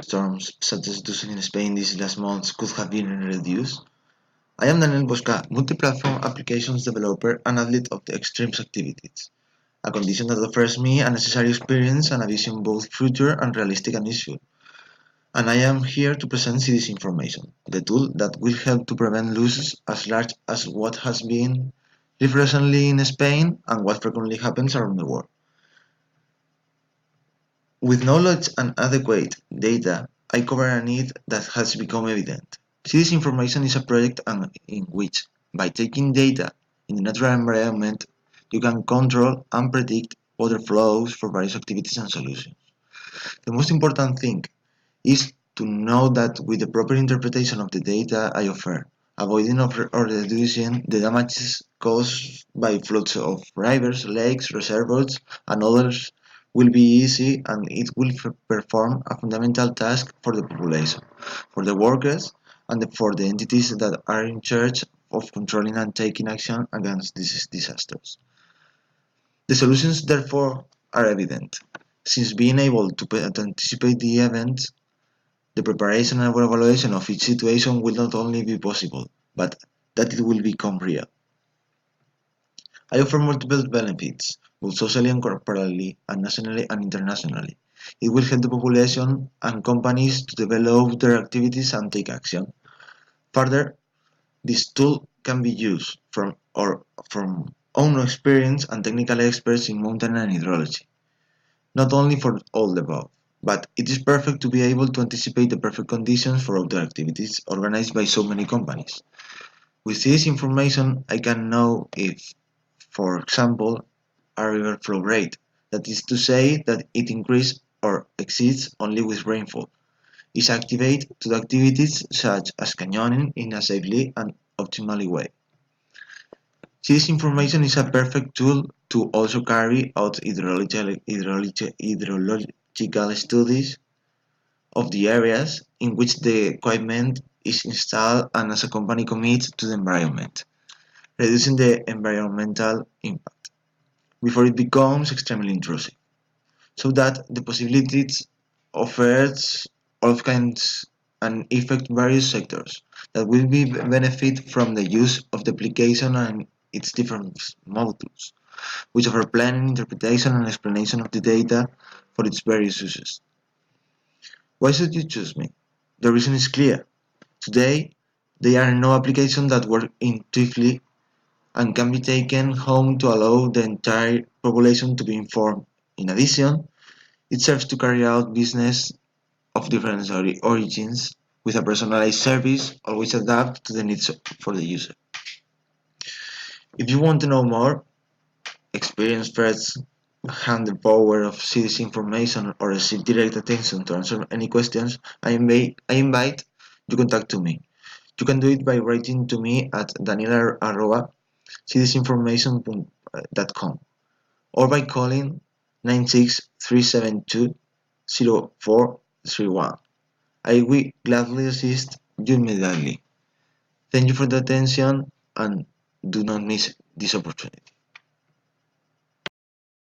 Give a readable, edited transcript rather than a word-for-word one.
storms such as those in Spain these last months could have been reduced? I am Daniel Bosca, multi-platform applications developer and athlete of the extremes activities, a condition that offers me a necessary experience and a vision both future and realistic and useful. And I am here to present this information, the tool that will help to prevent losses as large as what has been lived recently in Spain and what frequently happens around the world. With knowledge and adequate data, I cover a need that has become evident. This information is a project in which, by taking data in the natural environment, you can control and predict water flows for various activities and solutions. The most important thing is to know that with the proper interpretation of the data I offer, avoiding or reducing the damages caused by floods of rivers, lakes, reservoirs, and others will be easy and it will perform a fundamental task for the population, for the workers, and for the entities that are in charge of controlling and taking action against these disasters. The solutions, therefore, are evident, since being able to anticipate the events the preparation and evaluation of each situation will not only be possible, but that it will become real. I offer multiple benefits, both socially and corporately, and nationally and internationally. It will help the population and companies to develop their activities and take action. Further, this tool can be used from own experience and technical experts in mountain and hydrology. Not only for all the above, but it is perfect to be able to anticipate the perfect conditions for outdoor activities organized by so many companies. With this information, I can know if, for example, a river flow rate, that is to say that it increases or exceeds only with rainfall, is activate to the activities such as canyoning in a safely and optimally way. This information is a perfect tool to also carry out hydrological studies of the areas in which the equipment is installed and as a company commits to the environment, reducing the environmental impact before it becomes extremely intrusive, so that the possibilities offers all kinds and affect various sectors that will be benefit from the use of the application and its different modules, which offer planning, interpretation, and explanation of the data for its various uses. Why should you choose me? The reason is clear. Today, there are no applications that work intuitively and can be taken home to allow the entire population to be informed. In addition, it serves to carry out business of different origins with a personalized service always adapt to the needs for the user. If you want to know more, experience threats, handle power of CDC information, or receive direct attention to answer any questions, I invite you contact to me. You can do it by writing to me at daniela@cdcinformation.com or by calling 963720431. I will gladly assist you immediately. Thank you for the attention and do not miss this opportunity.